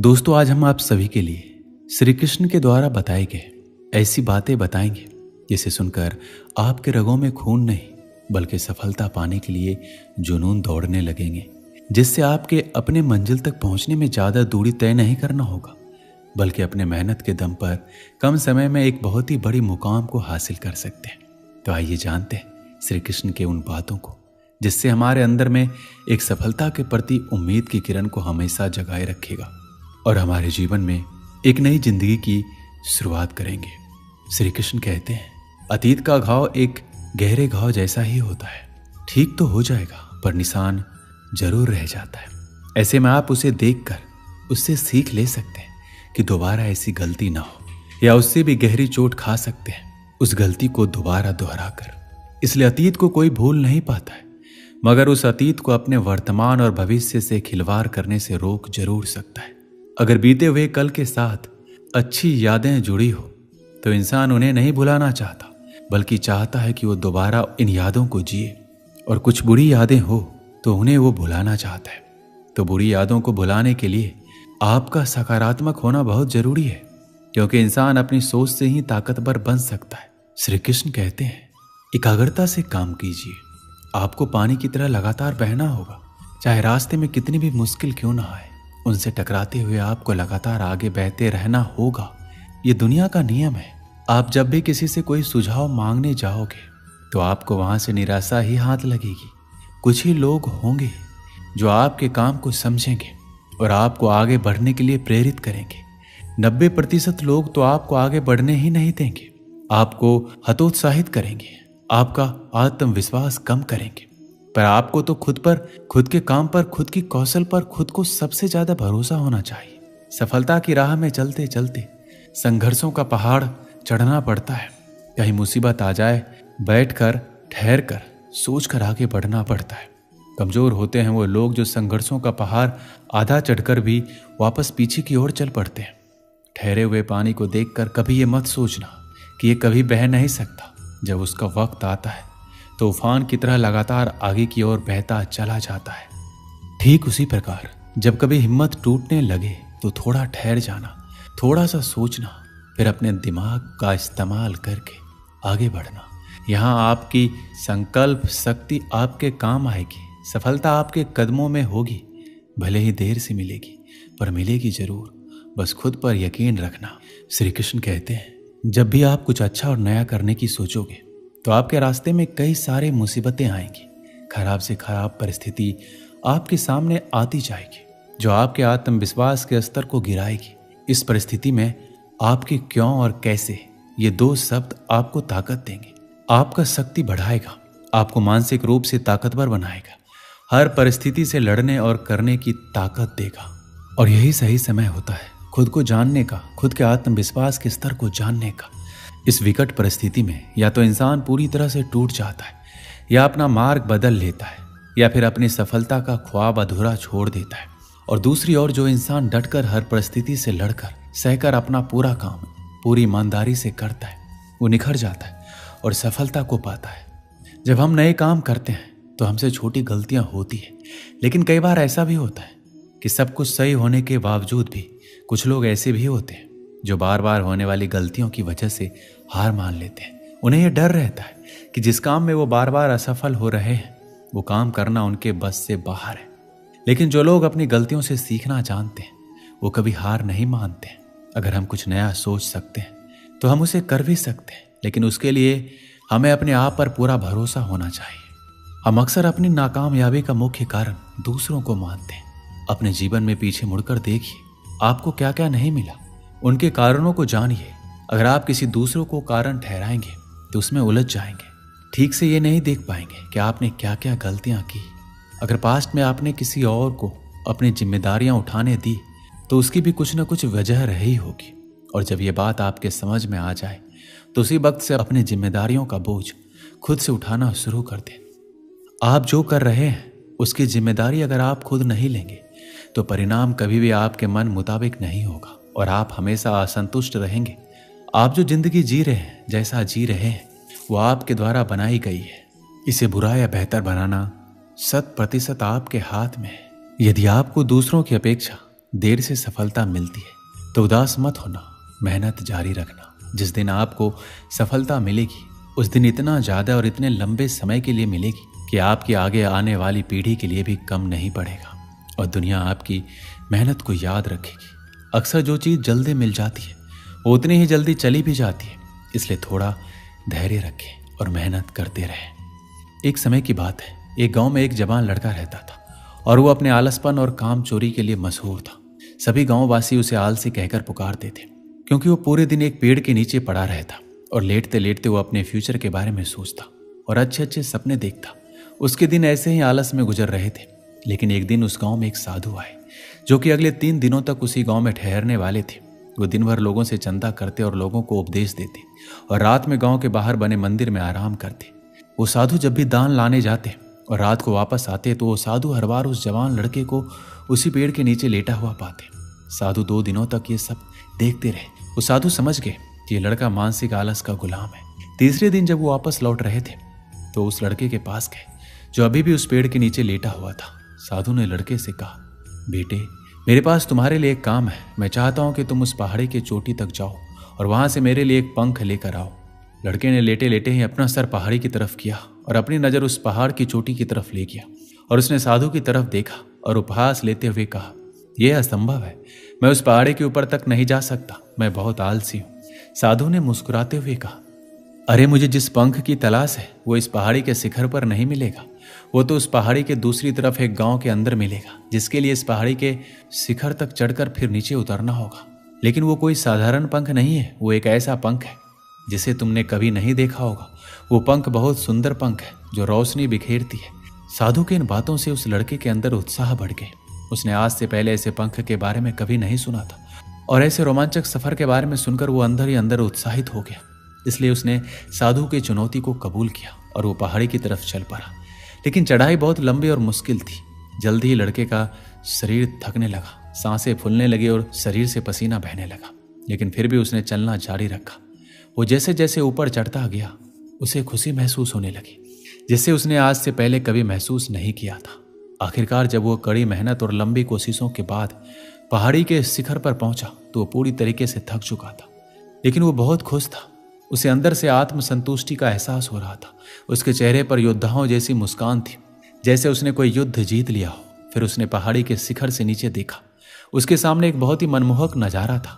दोस्तों, आज हम आप सभी के लिए श्री कृष्ण के द्वारा बताए गए ऐसी बातें बताएंगे जिसे सुनकर आपके रगों में खून नहीं बल्कि सफलता पाने के लिए जुनून दौड़ने लगेंगे, जिससे आपके अपने मंजिल तक पहुंचने में ज़्यादा दूरी तय नहीं करना होगा बल्कि अपने मेहनत के दम पर कम समय में एक बहुत ही बड़ी मुकाम को हासिल कर सकते हैं। तो आइए जानते हैं श्री कृष्ण के उन बातों को जिससे हमारे अंदर में एक सफलता के प्रति उम्मीद की किरण को हमेशा जगाए रखेगा और हमारे जीवन में एक नई जिंदगी की शुरुआत करेंगे। श्री कृष्ण कहते हैं, अतीत का घाव एक गहरे घाव जैसा ही होता है, ठीक तो हो जाएगा पर निशान जरूर रह जाता है। ऐसे में आप उसे देखकर उससे सीख ले सकते हैं कि दोबारा ऐसी गलती ना हो, या उससे भी गहरी चोट खा सकते हैं उस गलती को दोबारा दोहरा कर। इसलिए अतीत को कोई भूल नहीं पाता है, मगर उस अतीत को अपने वर्तमान और भविष्य से खिलवाड़ करने से रोक जरूर सकता है। अगर बीते हुए कल के साथ अच्छी यादें जुड़ी हो तो इंसान उन्हें नहीं भुलाना चाहता बल्कि चाहता है कि वो दोबारा इन यादों को जिए, और कुछ बुरी यादें हो तो उन्हें वो भुलाना चाहता है। तो बुरी यादों को भुलाने के लिए आपका सकारात्मक होना बहुत जरूरी है, क्योंकि इंसान अपनी सोच से ही ताकतवर बन सकता है। श्री कृष्ण कहते हैं, एकाग्रता से काम कीजिए। आपको पानी की तरह लगातार बहना होगा, चाहे रास्ते में कितनी भी मुश्किल क्यों ना आए, उनसे टकराते हुए आपको लगातार आगे बहते रहना होगा। ये दुनिया का नियम है। आप जब भी किसी से कोई सुझाव मांगने जाओगे तो आपको वहां से निराशा ही हाथ लगेगी। कुछ ही लोग होंगे जो आपके काम को समझेंगे और आपको आगे बढ़ने के लिए प्रेरित करेंगे। 90% लोग तो आपको आगे बढ़ने ही नहीं देंगे, आपको हतोत्साहित करेंगे, आपका आत्मविश्वास कम करेंगे। पर आपको तो खुद पर, खुद के काम पर, खुद की कौशल पर खुद को सबसे ज्यादा भरोसा होना चाहिए। सफलता की राह में चलते चलते संघर्षों का पहाड़ चढ़ना पड़ता है। कहीं मुसीबत आ जाए, बैठकर, ठहर कर, सोच कर आगे बढ़ना पड़ता है। कमजोर होते हैं वो लोग जो संघर्षों का पहाड़ आधा चढ़कर भी वापस पीछे की ओर चल पड़ते हैं। ठहरे हुए पानी को देखकर कभी ये मत सोचना कि ये कभी बह नहीं सकता। जब उसका वक्त आता है तो उफान की तरह लगातार आगे की ओर बहता चला जाता है। ठीक उसी प्रकार जब कभी हिम्मत टूटने लगे तो थोड़ा ठहर जाना, थोड़ा सा सोचना, फिर अपने दिमाग का इस्तेमाल करके आगे बढ़ना। यहाँ आपकी संकल्प शक्ति आपके काम आएगी। सफलता आपके कदमों में होगी, भले ही देर से मिलेगी पर मिलेगी जरूर। बस खुद पर यकीन रखना। श्री कृष्ण कहते हैं, जब भी आप कुछ अच्छा और नया करने की सोचोगे तो आपके रास्ते में कई सारे मुसीबतें आएंगी। खराब से खराब परिस्थिति आपके सामने आती जाएगी जो आपके आत्मविश्वास के स्तर को गिराएगी। इस परिस्थिति में आपके क्यों और कैसे, ये दो शब्द आपको ताकत देंगे, आपका शक्ति बढ़ाएगा, आपको मानसिक रूप से ताकतवर बनाएगा, हर परिस्थिति से लड़ने और करने की ताकत देगा। और यही सही समय होता है खुद को जानने का, खुद के आत्मविश्वास के स्तर को जानने का। इस विकट परिस्थिति में या तो इंसान पूरी तरह से टूट जाता है, या अपना मार्ग बदल लेता है, या फिर अपनी सफलता का ख्वाब अधूरा छोड़ देता है। और दूसरी ओर जो इंसान डटकर हर परिस्थिति से लड़कर सहकर अपना पूरा काम पूरी ईमानदारी से करता है, वो निखर जाता है और सफलता को पाता है। जब हम नए काम करते हैं तो हमसे छोटी गलतियां होती है, लेकिन कई बार ऐसा भी होता है कि सब कुछ सही होने के बावजूद भी कुछ लोग ऐसे भी होते हैं जो बार बार होने वाली गलतियों की वजह से हार मान लेते हैं। उन्हें यह डर रहता है कि जिस काम में वो बार बार असफल हो रहे हैं वो काम करना उनके बस से बाहर है। लेकिन जो लोग अपनी गलतियों से सीखना जानते हैं वो कभी हार नहीं मानते हैं। अगर हम कुछ नया सोच सकते हैं तो हम उसे कर भी सकते हैं, लेकिन उसके लिए हमें अपने आप पर पूरा भरोसा होना चाहिए। हम अक्सर अपनी नाकामयाबी का मुख्य कारण दूसरों को मानते हैं। अपने जीवन में पीछे मुड़कर देखिए, आपको क्या क्या नहीं मिला, उनके कारणों को जानिए। अगर आप किसी दूसरों को कारण ठहराएंगे तो उसमें उलझ जाएंगे, ठीक से ये नहीं देख पाएंगे कि आपने क्या क्या गलतियां की। अगर पास्ट में आपने किसी और को अपनी जिम्मेदारियां उठाने दी तो उसकी भी कुछ न कुछ वजह रही होगी। और जब ये बात आपके समझ में आ जाए तो उसी वक्त से अपनी जिम्मेदारियों का बोझ खुद से उठाना शुरू कर दें। आप जो कर रहे हैं उसकी जिम्मेदारी अगर आप खुद नहीं लेंगे तो परिणाम कभी भी आपके मन मुताबिक नहीं होगा और आप हमेशा असंतुष्ट रहेंगे। आप जो जिंदगी जी रहे हैं, जैसा जी रहे हैं, वो आपके द्वारा बनाई गई है। इसे बुरा या बेहतर बनाना 100% आपके हाथ में है। यदि आपको दूसरों की अपेक्षा देर से सफलता मिलती है तो उदास मत होना, मेहनत जारी रखना। जिस दिन आपको सफलता मिलेगी उस दिन इतना ज़्यादा और इतने लंबे समय के लिए मिलेगी कि आपकी आगे आने वाली पीढ़ी के लिए भी कम नहीं पड़ेगा और दुनिया आपकी मेहनत को याद रखेगी। अक्सर जो चीज़ जल्दी मिल जाती है वो उतनी ही जल्दी चली भी जाती है, इसलिए थोड़ा धैर्य रखें और मेहनत करते रहें। एक समय की बात है, एक गांव में एक जवान लड़का रहता था और वो अपने आलसपन और काम चोरी के लिए मशहूर था। सभी गांववासी उसे आलसी कहकर पुकारते थे क्योंकि वो पूरे दिन एक पेड़ के नीचे पड़ा रहता और लेटते लेटते वो अपने फ्यूचर के बारे में सोचता और अच्छे अच्छे सपने देखता। उसके दिन ऐसे ही आलस में गुजर रहे थे। लेकिन एक दिन उस गांव में एक साधु आए जो कि अगले 3 दिनों तक उसी गांव में ठहरने वाले थे। वो दिन भर लोगों से चंदा करते और लोगों को उपदेश देते और रात में गांव के बाहर बने मंदिर में आराम करते। वो साधु जब भी दान लाने जाते और रात को वापस आते तो वो साधु हर बार उस जवान लड़के को उसी पेड़ के नीचे लेटा हुआ पाते। साधु 2 दिनों तक ये सब देखते रहे। वो साधु समझ गए कि ये लड़का मानसिक आलस का गुलाम है। तीसरे दिन जब वो वापस लौट रहे थे तो उस लड़के के पास गए जो अभी भी उस पेड़ के नीचे लेटा हुआ था। साधु ने लड़के से कहा, बेटे मेरे पास तुम्हारे लिए एक काम है। मैं चाहता हूं कि तुम उस पहाड़ी की चोटी तक जाओ और वहां से मेरे लिए एक पंख लेकर आओ। लड़के ने लेटे लेटे ही अपना सर पहाड़ी की तरफ किया और अपनी नजर उस पहाड़ की चोटी की तरफ ले गया और उसने साधु की तरफ देखा और उपहास लेते हुए कहा, यह असंभव है, मैं उस पहाड़ी के ऊपर तक नहीं जा सकता, मैं बहुत आलसी हूं। साधु ने मुस्कुराते हुए कहा, अरे मुझे जिस पंख की तलाश है वो इस पहाड़ी के शिखर पर नहीं मिलेगा, वो तो उस पहाड़ी के दूसरी तरफ एक गांव के अंदर मिलेगा, जिसके लिए इस पहाड़ी के शिखर तक चढ़कर फिर नीचे उतरना होगा। लेकिन वो कोई साधारण पंख नहीं है, वो एक ऐसा पंख है जिसे तुमने कभी नहीं देखा होगा। वो पंख बहुत सुंदर पंख है जो रोशनी बिखेरती है। साधु की इन बातों से उस लड़के के अंदर उत्साह बढ़ गए। उसने आज से पहले ऐसे पंख के बारे में कभी नहीं सुना था और ऐसे रोमांचक सफर के बारे में सुनकर वो अंदर ही अंदर उत्साहित हो गया। इसलिए उसने साधु की चुनौती को कबूल किया और वो पहाड़ी की तरफ चल पड़ा। लेकिन चढ़ाई बहुत लंबी और मुश्किल थी। जल्दी ही लड़के का शरीर थकने लगा, सांसें फूलने लगी और शरीर से पसीना बहने लगा। लेकिन फिर भी उसने चलना जारी रखा। वो जैसे जैसे ऊपर चढ़ता गया उसे खुशी महसूस होने लगी, जिससे उसने आज से पहले कभी महसूस नहीं किया था। आखिरकार जब वो कड़ी मेहनत और लंबी कोशिशों के बाद पहाड़ी के शिखर पर पहुंचा तो वो पूरी तरीके से थक चुका था, लेकिन वो बहुत खुश था। उसे अंदर से आत्मसंतुष्टि का एहसास हो रहा था। उसके चेहरे पर योद्धाओं जैसी मुस्कान थी, जैसे उसने कोई युद्ध जीत लिया हो। फिर उसने पहाड़ी के शिखर से नीचे देखा। उसके सामने एक बहुत ही मनमोहक नजारा था,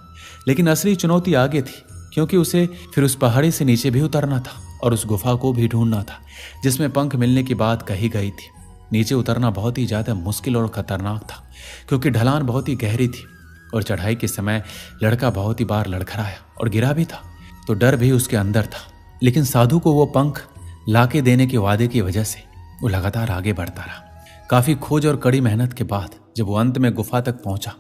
लेकिन असली चुनौती आगे थी, क्योंकि उसे फिर उस पहाड़ी से नीचे भी उतरना था और उस गुफा को भी ढूंढना था जिसमें पंख मिलने की बात कही गई थी। नीचे उतरना बहुत ही ज्यादा मुश्किल और खतरनाक था, क्योंकि ढलान बहुत ही गहरी थी और चढ़ाई के समय लड़का बहुत ही बार लड़खड़ाया और गिरा भी था, तो डर भी उसके अंदर था। लेकिन साधु को वो पंख लाके देने के वादे की वजह से वो लगातार आगे बढ़ता रहा। काफी खोज और कड़ी मेहनत के बाद जब वो अंत में गुफा तक पहुंचा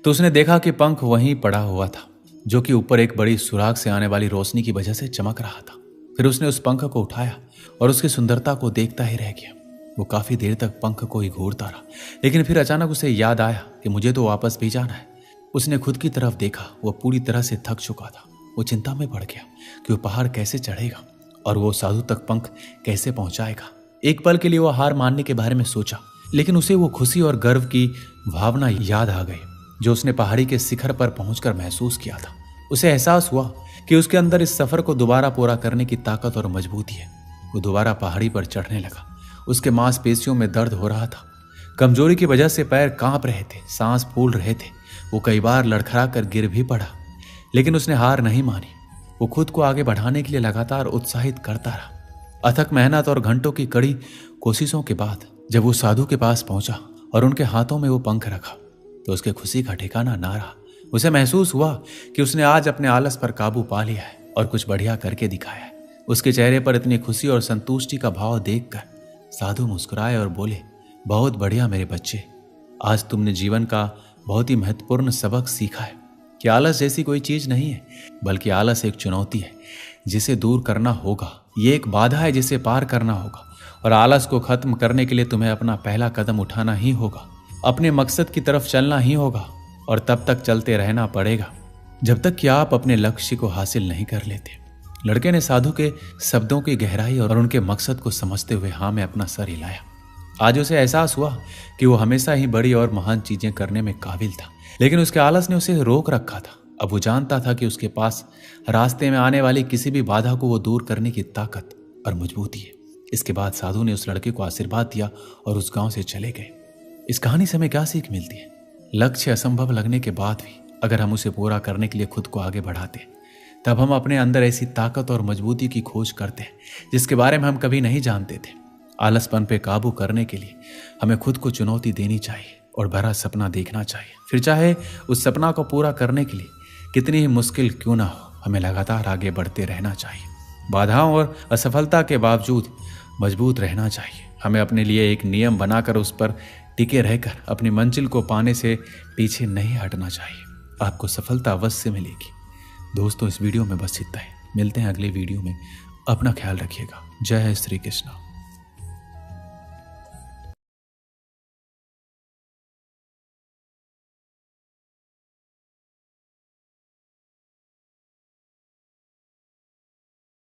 तो उसने देखा कि पंख वहीं पड़ा हुआ था, जो कि ऊपर एक बड़ी सुराग से आने वाली रोशनी की वजह से चमक रहा था। फिर उसने उस पंख को उठाया और उसकी सुंदरता को देखता ही रह गया। वो काफी देर तक पंख को ही घूरता रहा, लेकिन फिर अचानक उसे याद आया कि मुझे तो वापस भी जाना है। उसने खुद की तरफ देखा। वो पूरी तरह से थक चुका था। वो चिंता में पड़ गया कि वो पहाड़ कैसे चढ़ेगा और वो साधु तक पंख कैसे पहुंचाएगा। एक पल के लिए वो हार मानने के बारे में सोचा, लेकिन उसे वो खुशी और गर्व की भावना याद आ गई जो उसने पहाड़ी के शिखर पर पहुंचकर महसूस किया था। उसे एहसास हुआ कि उसके अंदर इस सफर को दोबारा पूरा करने की ताकत और मजबूती है। वो दोबारा पहाड़ी पर चढ़ने लगा। उसके मांसपेशियों में दर्द हो रहा था। कमजोरी की वजह से पैर कांप रहे थे, सांस फूल रहे थे। वो कई बार लड़खड़ा कर गिर भी पड़ा, लेकिन उसने हार नहीं मानी। वो खुद को आगे बढ़ाने के लिए लगातार उत्साहित करता रहा। अथक मेहनत और घंटों की कड़ी कोशिशों के बाद जब वो साधु के पास पहुंचा और उनके हाथों में वो पंख रखा तो उसके खुशी का ठिकाना ना रहा। उसे महसूस हुआ कि उसने आज अपने आलस पर काबू पा लिया है और कुछ बढ़िया करके दिखाया है। उसके चेहरे पर इतनी खुशी और संतुष्टि का भाव देखकर साधु मुस्कुराए और बोले, बहुत बढ़िया मेरे बच्चे, आज तुमने जीवन का बहुत ही महत्वपूर्ण सबक सीखा है कि आलस जैसी कोई चीज नहीं है, बल्कि आलस एक चुनौती है जिसे दूर करना होगा। ये एक बाधा है जिसे पार करना होगा और आलस को खत्म करने के लिए तुम्हें अपना पहला कदम उठाना ही होगा, अपने मकसद की तरफ चलना ही होगा और तब तक चलते रहना पड़ेगा जब तक कि आप अपने लक्ष्य को हासिल नहीं कर लेते। लड़के ने साधु के शब्दों की गहराई और उनके मकसद को समझते हुए हाँ में अपना सर हिलाया। आज उसे एहसास हुआ कि वो हमेशा ही बड़ी और महान चीजें करने में काबिल था, लेकिन उसके आलस ने उसे रोक रखा था। अब वो जानता था कि उसके पास रास्ते में आने वाली किसी भी बाधा को वो दूर करने की ताकत और मजबूती है। इसके बाद साधु ने उस लड़के को आशीर्वाद दिया और उस गांव से चले गए। इस कहानी से हमें क्या सीख मिलती है? लक्ष्य असंभव लगने के बाद भी अगर हम उसे पूरा करने के लिए खुद को आगे बढ़ाते हैं, तब हम अपने अंदर ऐसी ताकत और मजबूती की खोज करते हैं जिसके बारे में हम कभी नहीं जानते थे। आलसपन पे काबू करने के लिए हमें खुद को चुनौती देनी चाहिए और बड़ा सपना देखना चाहिए। फिर चाहे उस सपना को पूरा करने के लिए कितनी ही मुश्किल क्यों ना हो, हमें लगातार आगे बढ़ते रहना चाहिए। बाधाओं और असफलता के बावजूद मजबूत रहना चाहिए। हमें अपने लिए एक नियम बनाकर उस पर टिके रहकर अपनी मंजिल को पाने से पीछे नहीं हटना चाहिए। आपको सफलता अवश्य मिलेगी। दोस्तों, इस वीडियो में बस इतना ही। मिलते हैं अगले वीडियो में। अपना ख्याल रखिएगा। जय श्री कृष्ण।